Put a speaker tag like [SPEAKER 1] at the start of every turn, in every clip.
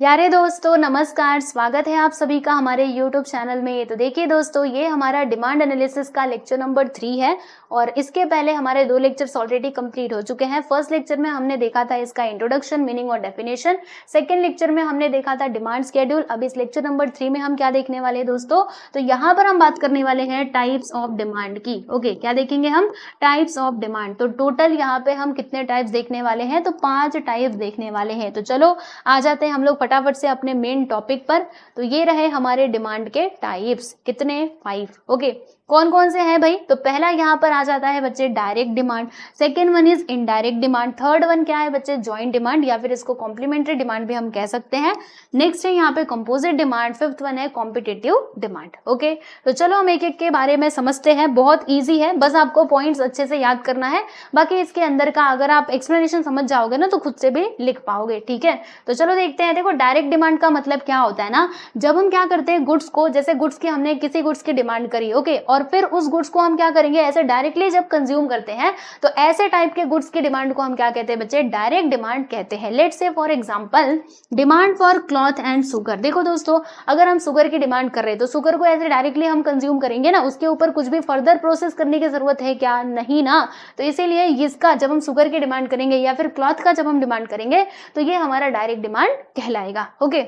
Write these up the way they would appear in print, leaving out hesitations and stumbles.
[SPEAKER 1] प्यारे दोस्तों नमस्कार, स्वागत है आप सभी का हमारे YouTube चैनल में। तो देखिए दोस्तों, ये हमारा डिमांड एनालिसिस का लेक्चर नंबर 3 है और इसके पहले हमारे 2 लेक्चर्स ऑलरेडी कंप्लीट हो चुके हैं। फर्स्ट लेक्चर में हमने देखा था इसका इंट्रोडक्शन, मीनिंग और डेफिनेशन। सेकंड लेक्चर में हमने देखा था डिमांड शेड्यूल। अब इस लेक्चर नंबर 3 में हम क्या देखने वाले हैं दोस्तों? तो यहाँ पर हम बात करने वाले हैं टाइप्स ऑफ डिमांड की। ओके, क्या देखेंगे हम? Types of demand. तो टोटल यहाँ पे हम कितने टाइप्स देखने वाले हैं? तो 5 टाइप्स देखने वाले हैं। तो चलो आ जाते हैं हम लोग फटाफट से अपने मेन टॉपिक पर। तो ये रहे हमारे डिमांड के टाइप्स, कितने? 5। ओके, कौन कौन से हैं भाई? तो पहला यहाँ पर आ जाता है बच्चे direct demand, second one is indirect demand, third one क्या है बच्चे? जॉइंट डिमांड या फिर इसको कॉम्प्लीमेंट्री डिमांड भी हम कह सकते हैं। नेक्स्ट है यहाँ पे कंपोजिट डिमांड, फिफ्थ वन है कॉम्पिटिटिव डिमांड। ओके, तो चलो हम एक एक के बारे में समझते हैं। बहुत ईजी है, बस आपको पॉइंट्स अच्छे से याद करना है। बाकी इसके अंदर का अगर आप एक्सप्लेनेशन समझ जाओगे ना तो खुद से भी लिख पाओगे। ठीक है, तो चलो देखते हैं। देखो, डायरेक्ट डिमांड का मतलब क्या होता है ना, जब हम क्या करते हैं गुड्स को, जैसे गुड्स की हमने किसी गुड्स की डिमांड करी, ओके, और फिर उस गुड्स को हम क्या करेंगे, ऐसे डायरेक्टली जब कंज्यूम करते हैं तो ऐसे टाइप के गुड्स की डिमांड को हम क्या कहते हैं बच्चे? डायरेक्ट डिमांड कहते हैं। Let's say for example demand for cloth and sugar. देखो दोस्तों, अगर हम शुगर की डिमांड कर रहे हैं तो शुगर को ऐसे डायरेक्टली हम कंज्यूम करेंगे ना, उसके ऊपर कुछ भी फर्दर प्रोसेस करने की जरूरत है क्या? नहीं ना। तो इसीलिए इसका जब हम शुगर की डिमांड करेंगे या फिर क्लॉथ का जब हम डिमांड करेंगे तो ये हमारा डायरेक्ट डिमांड कहलाएगा। ओके,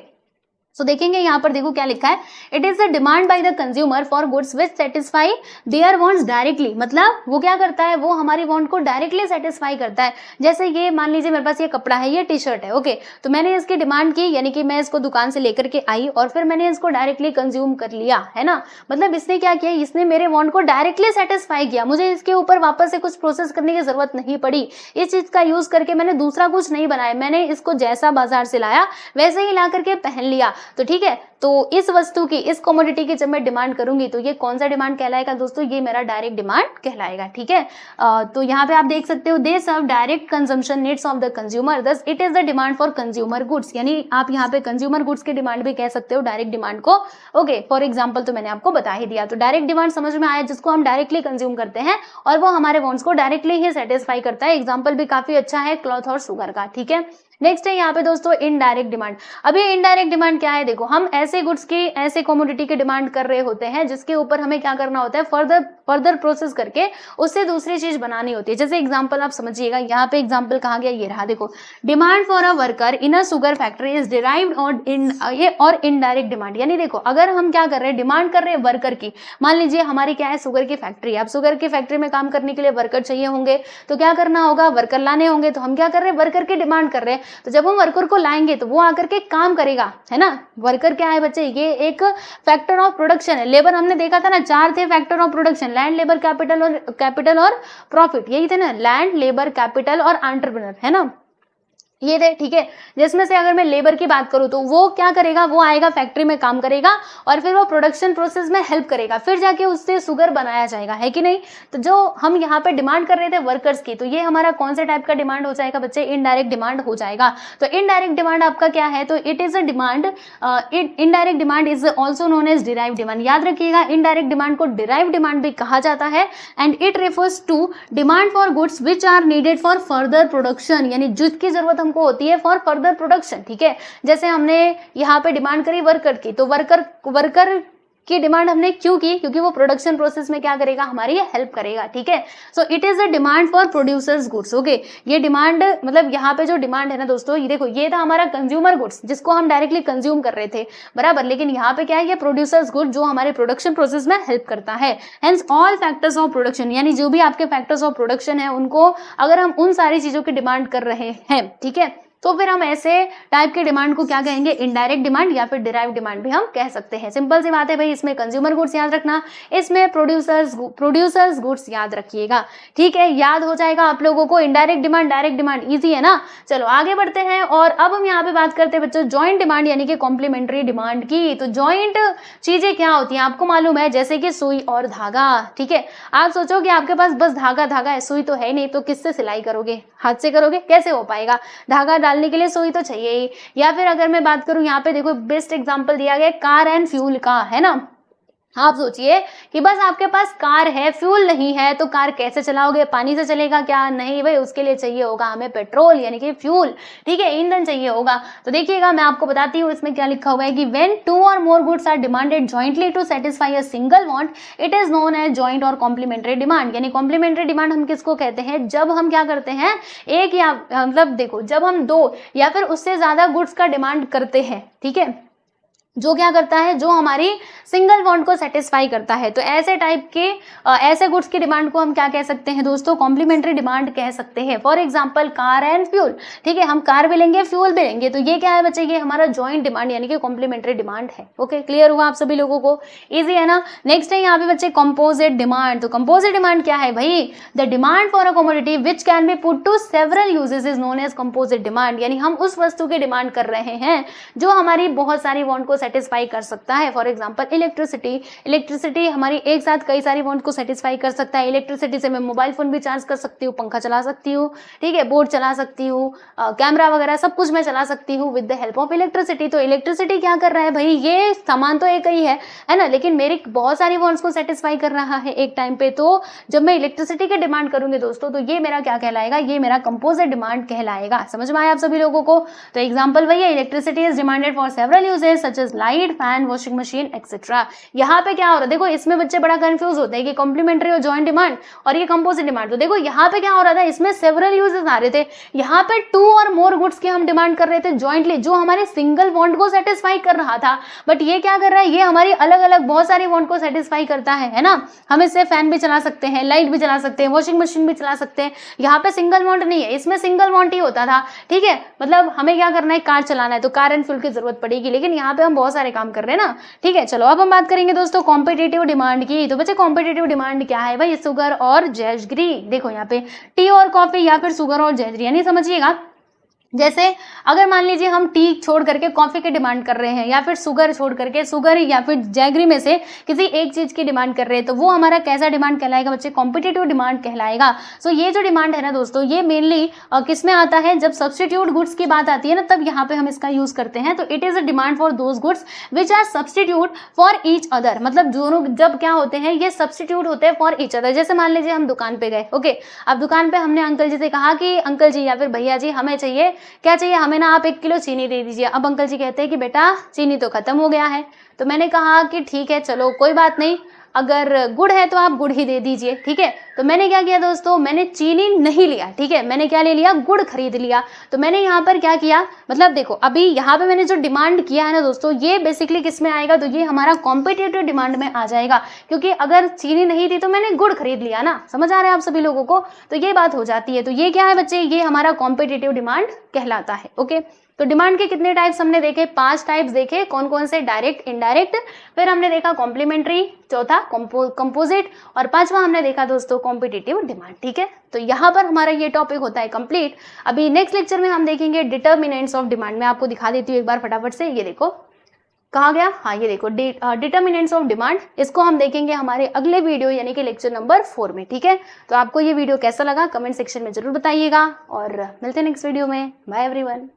[SPEAKER 1] तो देखेंगे यहाँ पर, देखो क्या लिखा है, it is the demand by the consumer for goods which satisfy their wants directly. मतलब वो क्या करता है, वो हमारी वांट को डायरेक्टली सेटिस्फाई करता है। जैसे ये मान लीजिए मेरे पास ये कपड़ा है, ये टी शर्ट है, ओके, तो मैंने इसकी डिमांड की, यानी कि मैं इसको दुकान से लेकर के आई और फिर मैंने इसको डायरेक्टली कंज्यूम कर लिया, है ना। मतलब इसने क्या किया, इसने मेरे वांट को डायरेक्टली सेटिस्फाई किया, मुझे इसके ऊपर वापस से कुछ प्रोसेस करने की जरूरत नहीं पड़ी। इस चीज का यूज करके मैंने दूसरा कुछ नहीं बनाया, मैंने इसको जैसा बाजार से लाया वैसे ही ला करके पहन लिया। तो ठीक है, तो इस वस्तु की, इस कमोडिटी की जब मैं डिमांड करूंगी तो ये कौन सा डिमांड कहलाएगा दोस्तों? ये मेरा डायरेक्ट डिमांड कहलाएगा। ठीक है, तो यहाँ पे आप देख सकते हो, they serve direct consumption needs of the consumer, thus it is the demand for consumer goods. यानी आप यहाँ पे कंज्यूमर गुड्स की डिमांड भी कह सकते हो डायरेक्ट डिमांड को। ओके, फॉर एग्जाम्पल तो मैंने आपको बता ही दिया। तो डायरेक्ट डिमांड समझ में आया, जिसको हम डायरेक्टली कंज्यूम करते हैं और वो हमारे वांट्स को डायरेक्टली ही सेटिस्फाई करता है। एग्जाम्पल भी काफी अच्छा है क्लॉथ और शुगर का। ठीक है, नेक्स्ट है यहाँ पे दोस्तों इनडायरेक्ट डिमांड। अभी इनडायरेक्ट डिमांड क्या है? देखो, हम ऐसे गुड्स की, ऐसे कमोडिटी की डिमांड कर रहे होते हैं जिसके ऊपर हमें क्या करना होता है, फर्दर प्रोसेस करके उससे दूसरी चीज बनानी होती है। जैसे एग्जांपल आप समझिएगा, यहाँ पे एग्जांपल कहा गया, ये रहा देखो, demand for a worker in a sugar factory is derived और इनडायरेक्ट डिमांड। यानी देखो, अगर हम क्या कर रहे हैं, डिमांड कर रहे हैं वर्कर की, मान लीजिए हमारी क्या है, शुगर की फैक्ट्री है। अब शुगर की फैक्ट्री में काम करने के लिए वर्कर चाहिए होंगे, तो क्या करना होगा, वर्कर लाने होंगे। तो हम क्या कर रहे हैं, वर्कर की डिमांड कर रहे हैं। तो जब हम वर्कर को लाएंगे तो वो आकर के काम करेगा, है ना। वर्कर क्या है बच्चे? ये एक फैक्टर ऑफ प्रोडक्शन है। लेबर हमने देखा था ना, 4 थे factor of production, land, labour, capital और प्रॉफिट, यही थे ना, लैंड, लेबर, कैपिटल और एंटरप्रेन्योर, है ना, ये थे। ठीक है, जिसमें से अगर मैं लेबर की बात करूं तो वो क्या करेगा, वो आएगा फैक्ट्री में काम करेगा और फिर वो प्रोडक्शन प्रोसेस में हेल्प करेगा, फिर जाके उससे शुगर बनाया जाएगा, है कि नहीं। तो जो हम यहाँ पे डिमांड कर रहे थे वर्कर्स की, तो ये हमारा कौन से टाइप का डिमांड हो जाएगा बच्चे? इनडायरेक्ट डिमांड हो जाएगा। तो इनडायरेक्ट डिमांड आपका क्या है? तो it is a demand, indirect demand is also known as derive demand. याद रखिएगा, इनडायरेक्ट डिमांड को डिराइव डिमांड भी कहा जाता है। And it refers to demand for goods which are needed for further production, यानी जिसकी जरूरत हमको होती है फॉर फर्दर प्रोडक्शन। ठीक है, जैसे हमने यहाँ पे डिमांड करी वर्कर की, तो वर्कर की डिमांड हमने क्यों की? क्योंकि वो प्रोडक्शन प्रोसेस में क्या करेगा, हमारी हेल्प करेगा। ठीक है, so it is a demand for producers goods. Okay, ये डिमांड, मतलब यहाँ पे जो डिमांड है ना दोस्तों, ये देखो, ये था हमारा कंज्यूमर गुड्स जिसको हम डायरेक्टली कंज्यूम कर रहे थे, बराबर। लेकिन यहाँ पे क्या है, ये प्रोड्यूसर्स गुड जो हमारे प्रोडक्शन प्रोसेस में हेल्प करता है। Hence all factors of production, यानी जो भी आपके फैक्टर्स ऑफ प्रोडक्शन है उनको अगर हम उन सारी चीजों की डिमांड कर रहे हैं, ठीक है, तो फिर हम ऐसे टाइप के डिमांड को क्या कहेंगे? इनडायरेक्ट डिमांड या फिर डिराइव डिमांड भी हम कह सकते हैं। सिंपल सी बात है भाई, इसमें कंज्यूमर गुड्स याद रखना, इसमें प्रोड्यूसर्स गुड्स याद रखिएगा। ठीक है, याद हो जाएगा आप लोगों को। Indirect demand, direct demand, easy है ना। चलो आगे बढ़ते हैं और अब हम यहाँ पे बात करते हैं बच्चों जॉइंट डिमांड यानी कि कॉम्प्लीमेंट्री डिमांड की। तो जॉइंट चीजें क्या होती हैं आपको मालूम है, जैसे कि सुई और धागा। ठीक है, आप सोचो कि आपके पास बस धागा है, सुई तो है नहीं, तो किससे सिलाई करोगे? हाथ से करोगे? कैसे हो पाएगा? धागा डालने के लिए सुई तो चाहिए ही। या फिर अगर मैं बात करूं, यहाँ पे देखो बेस्ट एग्जांपल दिया गया कार एंड फ्यूल का, है ना। आप सोचिए कि बस आपके पास कार है, फ्यूल नहीं है, तो कार कैसे चलाओगे? पानी से चलेगा क्या? नहीं भाई, उसके लिए चाहिए होगा हमें पेट्रोल यानी कि फ्यूल, ठीक है, ईंधन चाहिए होगा। तो देखिएगा मैं आपको बताती हूँ इसमें क्या लिखा हुआ है कि व्हेन टू और more goods are demanded jointly to satisfy a single want, it is known as joint और कॉम्प्लीमेंट्री डिमांड। यानी कॉम्प्लीमेंट्री डिमांड हम किसको कहते हैं? जब हम क्या करते हैं, एक या मतलब देखो, जब हम दो या फिर उससे ज्यादा गुड्स का डिमांड करते हैं, ठीक है, जो क्या करता है, जो हमारी सिंगल वांट को सेटिस्फाई करता है। तो ऐसे टाइप के ऐसे गुड्स की डिमांड को हम क्या कह सकते हैं दोस्तों? कॉम्प्लीमेंट्री डिमांड कह सकते हैं। For example car and fuel, ठीक है, हम कार भी लेंगे, फ्यूल भी लेंगे, तो ये क्या है बच्चे? ये हमारा जॉइंट डिमांड यानी कि कॉम्प्लीमेंट्री डिमांड है। ओके, क्लियर हुआ आप सभी लोगों को? इजी है ना? नेक्स्ट है यहाँ पे बच्चे कंपोजिट डिमांड। तो कंपोजिट डिमांड क्या है भाई? The demand for a commodity which can be put to several uses is known as composite demand. यानी हम उस वस्तु की डिमांड कर रहे हैं जो हमारी बहुत सारी वांट को सेटिस्फाई कर सकता है। फॉर एग्जांपल इलेक्ट्रिसिटी हमारी एक साथ कई सारी वांट को सेटिस्फाई कर सकता है। इलेक्ट्रिसिटी से मैं मोबाइल फोन भी चार्ज कर सकती हूँ, पंखा चला सकती हूँ, ठीक है, बोर्ड चला सकती हूँ, कैमरा वगैरह सब कुछ मैं चला सकती हूँ with the help of electricity. तो इलेक्ट्रिसिटी क्या कर रहा है भाई? ये सामान तो एक ही है ना, लेकिन मेरी बहुत सारी वांट्स को सेटिस्फाई कर रहा है एक टाइम पे। तो जब मैं इलेक्ट्रिसिटी की डिमांड करूंगी दोस्तों, तो ये मेरा क्या कहलाएगा? ये मेरा कंपोजिट डिमांड कहलाएगा। समझ में आया आप सभी लोगों को? तो एग्जाम्पल वही है, electricity is demanded for several uses such as light, fan, washing machine etcetera. यहाँ पे क्या हो रहा है देखो, इसमें बच्चे बड़ा कंफ्यूज होते हैं कि कॉम्प्लीमेंट्री और जॉइंट डिमांड और ये कंपोजिट डिमांड। तो देखो यहाँ पे क्या हो रहा था, इसमें सेवरल यूजेस आ रहे थे, यहाँ पे टू और मोर गुड्स की हम डिमांड कर रहे थे जॉइंटली, जो हमारे सिंगल वांट को सेटिस्फाई कर रहा था। बट ये क्या कर रहा है? ये हमारी अलग अलग बहुत सारी वांट को सेटिस्फाई करता है ना। हम इससे फैन भी चला सकते हैं, लाइट भी चला सकते हैं, वॉशिंग मशीन भी चला सकते हैं। यहाँ पे सिंगल वांट नहीं है, इसमें सिंगल वांट ही होता था, ठीक है। मतलब हमें क्या करना है? कार चलाना है, तो कार एंड फ्यूल की जरूरत पड़ेगी, लेकिन यहाँ पे हम बहुत सारे काम कर रहे हैं ना, ठीक है। चलो अब हम बात करेंगे दोस्तों कॉम्पिटिटिव डिमांड की। तो बच्चे कॉम्पिटिटिव डिमांड क्या है भाई? शुगर और जैगरी। देखो यहाँ पे टी और कॉफी या फिर शुगर और जैगरी, यानी समझिएगा जैसे अगर मान लीजिए हम टी छोड़ करके कॉफी की डिमांड कर रहे हैं, या फिर शुगर छोड़ करके शुगर या फिर जैगरी में से किसी एक चीज की डिमांड कर रहे हैं, तो वो हमारा कैसा डिमांड कहलाएगा बच्चे? कॉम्पिटिटिव डिमांड कहलाएगा। सो ये जो डिमांड है ना दोस्तों, ये मेनली किस में आता है? जब सब्सटीट्यूट गुड्स की बात आती है ना, तब यहाँ पे हम इसका यूज करते हैं। तो it is a demand for those goods which are substitute for each other. मतलब दोनों जब क्या होते हैं, ये सब्सटीट्यूट होते हैं फॉर ईच अदर। जैसे मान लीजिए हम दुकान पे गए, ओके, अब दुकान पे हमने अंकल जी से कहा कि अंकल जी या फिर भैया जी हमें चाहिए, क्या चाहिए हमें ना, आप 1 किलो चीनी दे दीजिए। अब अंकल जी कहते हैं कि बेटा चीनी तो खत्म हो गया है। तो मैंने कहा कि ठीक है, चलो कोई बात नहीं, अगर गुड़ है तो आप गुड़ ही दे दीजिए, ठीक है। तो मैंने क्या किया दोस्तों? मैंने चीनी नहीं लिया, ठीक है, मैंने क्या ले लिया? गुड़ खरीद लिया। तो मैंने यहाँ पर क्या किया, मतलब देखो अभी यहाँ पे मैंने जो डिमांड किया है ना दोस्तों, ये बेसिकली किस में आएगा? तो ये हमारा कॉम्पिटिटिव डिमांड में आ जाएगा, क्योंकि अगर चीनी नहीं थी तो मैंने गुड़ खरीद लिया ना। समझ आ रहा है आप सभी लोगों को? तो ये बात हो जाती है। तो ये क्या है बच्चे? ये हमारा कॉम्पिटिटिव डिमांड कहलाता है। ओके, तो डिमांड के कितने टाइप्स हमने देखे? 5 टाइप्स देखे। कौन कौन से? डायरेक्ट, इनडायरेक्ट, फिर हमने देखा कॉम्प्लीमेंट्री, चौथा कंपोजिट, और 5वां हमने देखा दोस्तों कॉम्पिटिटिव डिमांड, ठीक है। तो यहाँ पर हमारा ये टॉपिक होता है कंप्लीट। अभी नेक्स्ट लेक्चर में हम देखेंगे डिटर्मिनेंट्स ऑफ डिमांड। मैं आपको दिखा देती हूँ एक बार फटाफट से। ये देखो कहा गया, हाँ ये देखो डिटर्मिनेंट्स ऑफ डिमांड। इसको हम देखेंगे हमारे अगले वीडियो यानी कि लेक्चर नंबर 4 में, ठीक है। तो आपको ये वीडियो कैसा लगा कमेंट सेक्शन में जरूर बताइएगा, और मिलते हैं नेक्स्ट वीडियो में। Bye everyone.